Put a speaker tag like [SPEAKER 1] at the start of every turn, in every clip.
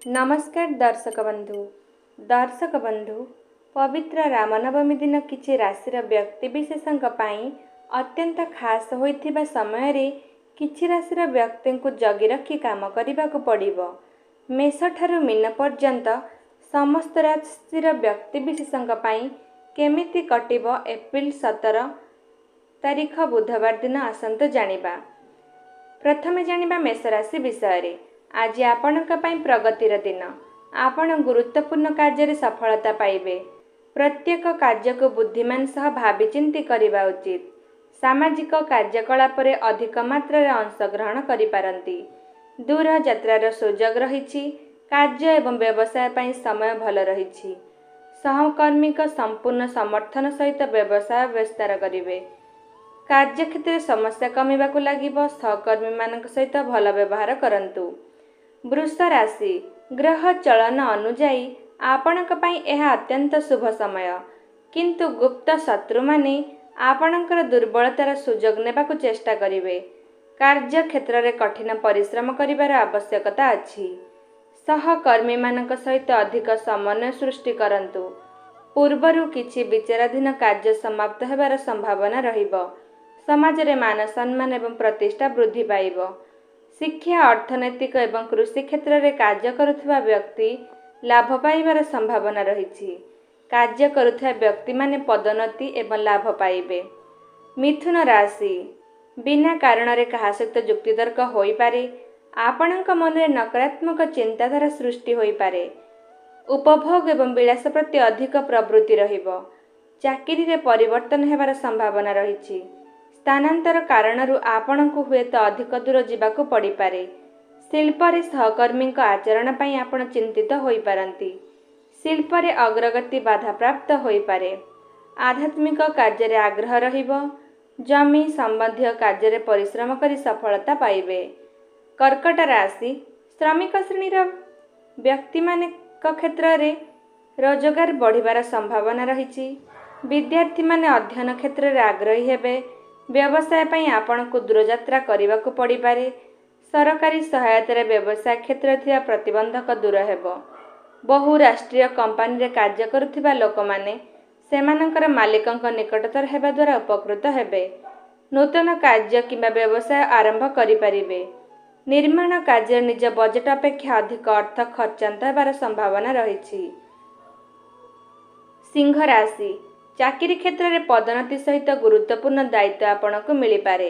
[SPEAKER 1] नमस्कार दर्शक बंधु पवित्र रामनवमी दिन किछि राशि व्यक्तिविशेषଙ୍କ ପାଇଁ अत्यंत खास होइथिबा समय रे किछि राशि व्यक्ति को जगी रखी काम କରିବାକୁ पड़िबो। मेष ठारू मीन पर्यंत समस्त राशि व्यक्तिविशेषଙ୍କ ପାଇଁ केमिति कटिबो एप्रिल 17 तारीख बुधवार दिन आसंतो जानिबा। प्रथमे जानिबा मेष राशि विषय रे। आज आपणक ପାଇଁ प्रगतिर दिन। आपण गुरुत्वपूर्ण कार्य सफलता पाइबे। प्रत्येक कार्य को बुद्धिमान सह भावी चिंती करबा उचित। सामाजिक कार्यकलाप रे अधिक मात्रा रे अंशग्रहण करि पारंती। दूर यात्रार सुयोग रहिछि। कार्य एवं व्यवसाय ପାଇଁ समय भल रहिछि। सहकर्मी को संपूर्ण समर्थन सहित व्यवसाय विस्तार करिवे। कार्यक्षेत्र समस्या कमिबाकु लागिबो। सहकर्मी मानक सहित भल व्यवहार करंतु। वृष राशि ग्रह चलन अनुजाई आपणक ପାଇଁ ଏହା अत्यंत शुभ समय, किंतु गुप्त शत्रु माने आपणकर दुर्बलतार सुयोग नेबाकु चेष्टा करिवे। कार्य क्षेत्र रे कठिन परिश्रम करिवार आवश्यकता अछि। सहकर्मी मानक सहित अधिक समन्वय सृष्टि करंतु। पूर्वरु किछि विचाराधीन कार्य समाप्त हेबार संभावना रहिबो। समाज रे मान सम्मान एवं प्रतिष्ठा वृद्धि पाइबो। शिक्षा अर्थनैतिक एवं कृषि क्षेत्र में कार्य करुवा व्यक्ति लाभ पाइबार संभावना रही। कार्य करुवा व्यक्ति माने पदोन्नति एवं लाभ पाइबे। मिथुन राशि बिना कारण रे कहा सहित जुक्तितर्क होई पारे। आपणक मन में नकारात्मक चिंताधारा सृष्टि होई पारे। उपभोग एवं विलास प्रति अधिक प्रवृत्ति रहिबो। चाकरी रे परिवर्तन हेबार संभावना रही। स्थानांतर कारणरू आपणकु हुए तो अधिक दूर जीवाकु पड़ी पारे। शिल्प रे सहकर्मी आचरण पई आपण चिंतित होई पारंती। शिल्प रे अग्रगति बाधा प्राप्त होई पारे। आध्यात्मिक कार्य रे आग्रह रहिबो। जमी संबंधी कार्य रे परिश्रम करी सफलता पाइबे। कर्कट राशि श्रमिक श्रेणी व्यक्ति माने क्षेत्र रे रोजगार बढ़िबार संभावना रही। विद्यार्थी माने अध्ययन क्षेत्र रे आग्रही हेबे। व्यवसाय पई आपण को दूरयात्रा करने को पड़ी पारे। सरकारी सहायता व्यवसाय क्षेत्र थिया प्रतिबंधक दूर हेबो। बहुराष्ट्रीय कंपनी रे कार्य करुथिबा लोक माने सेमानकर मालिकंक निकटतर हेबा द्वारा उपकृत हेबे। नूतन कार्य किंबा व्यवसाय आरंभ करि परिबे। निर्माण कार्य निज बजेट अपेक्षा अधिक अर्थ खर्चांत हेबार संभावना रही। सिंह राशि चाकरी क्षेत्र में पदोन्नति सहित गुरुत्वपूर्ण दायित्व आपण को मिल पारे।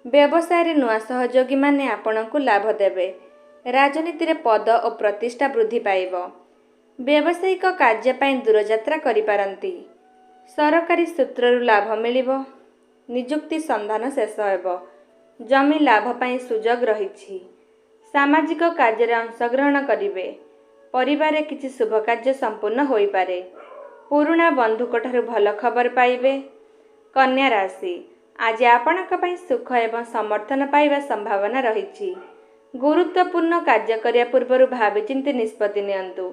[SPEAKER 1] व्यवसाय रे नुआ सहयोगी माने आपण को लाभ देवे। राजनीति रे पद और प्रतिष्ठा वृद्धि पाइबो। व्यावसायिक कार्य पई दूरयात्रा करि पारंती। सरकारी सूत्ररु लाभ मिलिबो। नियुक्ति संधान शेष हेबो। जमी लाभ पई सुयोग रहिछि। सामाजिक कार्य रे अंशग्रहण करिवे। परिवार रे किछि शुभ कार्य संपूर्ण होई पारे। पुराणा बंधुक ठारू भल खबर पाइबे। कन्या राशि आज आपणक ପାଇଁ सुख एवं समर्थन पाइबा संभावना रही। गुरुत्वपूर्ण कार्य करिया पूर्वरु भावी चिंती निष्पत्ति नियंतु।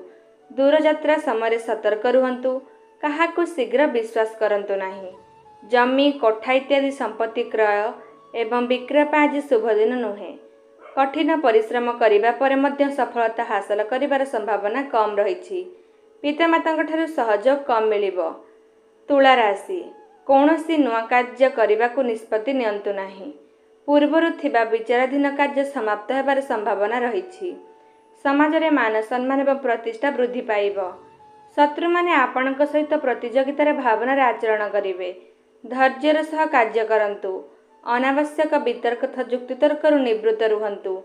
[SPEAKER 1] दूर यात्रा समय सतर्क रुहंतु। काहाकु शीघ्र विश्वास करंतु नाही। जमी कोठा इत्यादि संपत्ति क्रय एवं विक्रय पर आज शुभ दिन नुहे। कठिन परिश्रम करिबा परे मध्य सफलता हासिल करिबार संभावना कम रही। पितामातांक ठारू सहयोग कम मिलिबो। तुला राशि कौनसी नुआ कार्य करने निष्पत्ति नियंतु नाही। पूर्वरु थिबा विचाराधीन कार्य समाप्त हेबार संभावना रही। समाज रे मान सम्मान एवं प्रतिष्ठा वृद्धि पाइबो। शत्रु माने आपणक सहित प्रतियोगितार भावना रे आचरण करिवे। धैर्यर सह कार्य करंतु। अनावश्यक वितर्क तथा जुक्तितर्करु निवृत्त रुहंतु।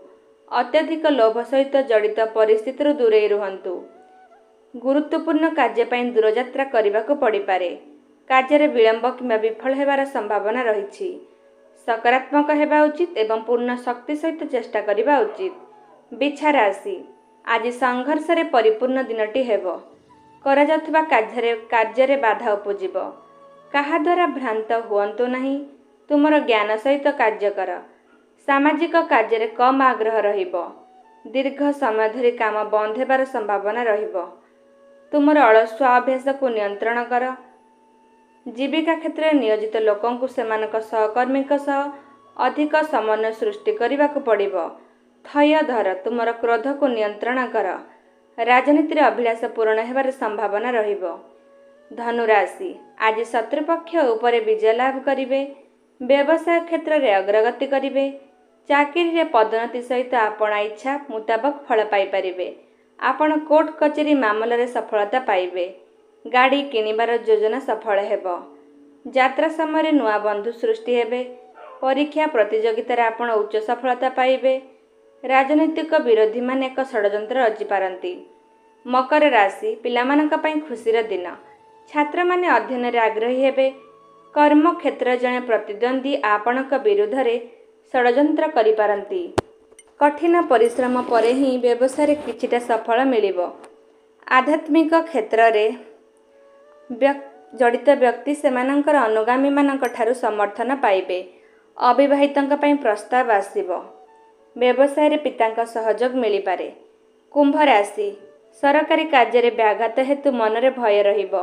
[SPEAKER 1] अत्यधिक लोभ सहित जड़ित परिस्थिति दूरे रुहंतु। गुरुत्वपूर्ण कार्य पई दूरयात्रा करने को पड़ी पारे। कार्य विलंब किंबा विफल हेबार संभावना रही। सकारात्मक हेबा उचित एवं पूर्ण शक्ति सहित चेष्टा करबा उचित। बिछा राशि आज संघर्ष रे परिपूर्ण दिनटी हेबो। करा जातबा कार्य रे बाधा उपजिबो। काहा द्वारा भ्रांत हुअंतु नहीं। तुमर ज्ञान सहित कार्य कर। सामाजिक कार्य रे कम आग्रह रहिबो। दीर्घ समय धरि काम बंद हेबार संभावना रहिबो। तुमर अलस्व अभ्यास को नियंत्रण कर। जीविका क्षेत्र में नियोजित लोकंकु सेमानक सहकर्मी सह अधिक समन्वय सृष्टि करने को पड़िबो। थय धर तुमर क्रोध को नियंत्रण कर। ରାଜନୀତିରେ ଅଭିଳାଷ ପୂରଣ ହେବାର ସମ୍ଭାବନା ରହିବ। ଧନୁରାଶି ଆଜି ଶତ୍ରୁପକ୍ଷ ଉପରେ ବିଜୟ ଲାଭ କରିବେ। ବ୍ୟବସାୟ କ୍ଷେତ୍ରରେ ଅଗ୍ରଗତି କରିବେ। ଚାକିରିରେ ପଦୋନ୍ନତି ସହିତ ଆପଣ ଇଚ୍ଛା ମୁତାବକ ଫଳ ପାଇପାରିବେ। ଆପଣ କୋର୍ଟ କଚେରୀ ମାମଲାରେ ସଫଳତା ପାଇବେ। ଗାଡ଼ି କିଣିବାର ଯୋଜନା ସଫଳ ହେବ। ଯାତ୍ରା ସମୟରେ ନୂଆ ବନ୍ଧୁ ସୃଷ୍ଟି ହେବେ। ପରୀକ୍ଷା ପ୍ରତିଯୋଗିତାରେ ଆପଣ ଉଚ୍ଚ ସଫଳତା ପାଇବେ। ରାଜନୈତିକ ବିରୋଧୀମାନେ ଏକ ଷଡ଼ଯନ୍ତ୍ର ରଚିପାରନ୍ତି। ମକର ରାଶି ପିଲାମାନଙ୍କ ପାଇଁ ଖୁସିର ଦିନ। ଛାତ୍ରମାନେ ଅଧ୍ୟୟନରେ ଆଗ୍ରହୀ ହେବେ। କର୍ମକ୍ଷେତ୍ରରେ ଜଣେ ପ୍ରତିଦ୍ୱନ୍ଦ୍ୱୀ ଆପଣଙ୍କ ବିରୁଦ୍ଧରେ ଷଡ଼ଯନ୍ତ୍ର କରିପାରନ୍ତି। କଠିନ ପରିଶ୍ରମ ପରେ ହିଁ ବ୍ୟବସାୟରେ କିଛିଟା ସଫଳ ମିଳିବ। ଆଧ୍ୟାତ୍ମିକ କ୍ଷେତ୍ରରେ ଜଡ଼ିତ ବ୍ୟକ୍ତି ସେମାନଙ୍କର ଅନୁଗାମୀମାନଙ୍କ ଠାରୁ ସମର୍ଥନ ପାଇବେ। ଅବିବାହିତଙ୍କ ପାଇଁ ପ୍ରସ୍ତାବ ଆସିବ। ବ୍ୟବସାୟରେ ପିତାଙ୍କ ସହଯୋଗ ମିଳିପାରେ। କୁମ୍ଭ ରାଶି ସରକାରୀ କାର୍ଯ୍ୟରେ ବ୍ୟାଘାତ ହେତୁ ମନରେ ଭୟ ରହିବ।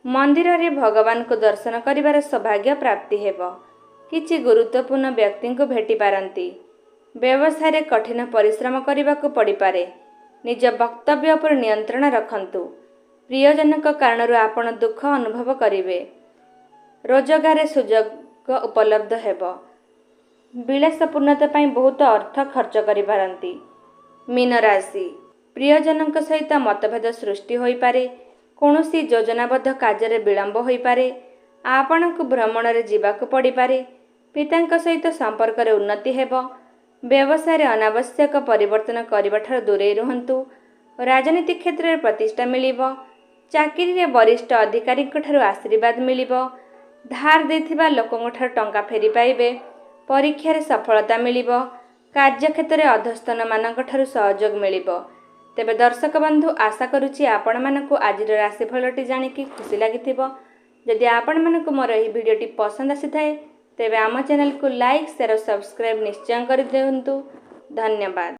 [SPEAKER 1] ମନ୍ଦିରରେ ଭଗବାନଙ୍କୁ ଦର୍ଶନ କରିବାର ସୌଭାଗ୍ୟ ପ୍ରାପ୍ତି ହେବ। କିଛି ଗୁରୁତ୍ୱପୂର୍ଣ୍ଣ ବ୍ୟକ୍ତିଙ୍କୁ ଭେଟିପାରନ୍ତି। ବ୍ୟବସାୟରେ କଠିନ ପରିଶ୍ରମ କରିବାକୁ ପଡ଼ିପାରେ। ନିଜ ବକ୍ତବ୍ୟ ଉପରେ ନିୟନ୍ତ୍ରଣ ରଖନ୍ତୁ। ପ୍ରିୟଜନଙ୍କ କାରଣରୁ ଆପଣ ଦୁଃଖ ଅନୁଭବ କରିବେ। ରୋଜଗାରରେ ସୁଯୋଗ ଉପଲବ୍ଧ ହେବ। ବିଳାସପୂର୍ଣ୍ଣତା ପାଇଁ ବହୁତ ଅର୍ଥ ଖର୍ଚ୍ଚ କରିପାରନ୍ତି। ମୀନ ରାଶି ପ୍ରିୟଜନଙ୍କ ସହିତ ମତଭେଦ ସୃଷ୍ଟି ହୋଇପାରେ। କୌଣସି ଯୋଜନାବଦ୍ଧ କାର୍ଯ୍ୟରେ ବିଳମ୍ବ ହୋଇପାରେ। ଆପଣଙ୍କୁ ଭ୍ରମଣରେ ଯିବାକୁ ପଡ଼ିପାରେ। ପିତାଙ୍କ ସହିତ ସମ୍ପର୍କରେ ଉନ୍ନତି ହେବ। ବ୍ୟବସାୟରେ ଅନାବଶ୍ୟକ ପରିବର୍ତ୍ତନ କରିବାଠାରୁ ଦୂରେଇ ରୁହନ୍ତୁ। ରାଜନୀତି କ୍ଷେତ୍ରରେ ପ୍ରତିଷ୍ଠା ମିଳିବ। ଚାକିରିରେ ବରିଷ୍ଠ ଅଧିକାରୀଙ୍କ ଠାରୁ ଆଶୀର୍ବାଦ ମିଳିବ। ଧାର ଦେଇଥିବା ଲୋକଙ୍କ ଠାରୁ ଟଙ୍କା ଫେରି ପାଇବେ। ପରୀକ୍ଷାରେ ସଫଳତା ମିଳିବ। କାର୍ଯ୍ୟକ୍ଷେତ୍ରରେ ଅଧସ୍ତନମାନଙ୍କ ଠାରୁ ସହଯୋଗ ମିଳିବ। ତେବେ ଦର୍ଶକ ବନ୍ଧୁ ଆଶା କରୁଛି ଆପଣମାନଙ୍କୁ ଆଜିର ରାଶିଫଳଟି ଜାଣିକି ଖୁସି ଲାଗିଥିବ। ଯଦି ଆପଣମାନଙ୍କୁ ମୋର ଏହି ଭିଡ଼ିଓଟି ପସନ୍ଦ ଆସିଥାଏ ତେବେ ଆମ ଚ୍ୟାନେଲକୁ ଲାଇକ୍ ସେୟାର ଓ ସବସ୍କ୍ରାଇବ୍ ନିଶ୍ଚୟ କରିଦିଅନ୍ତୁ। ଧନ୍ୟବାଦ।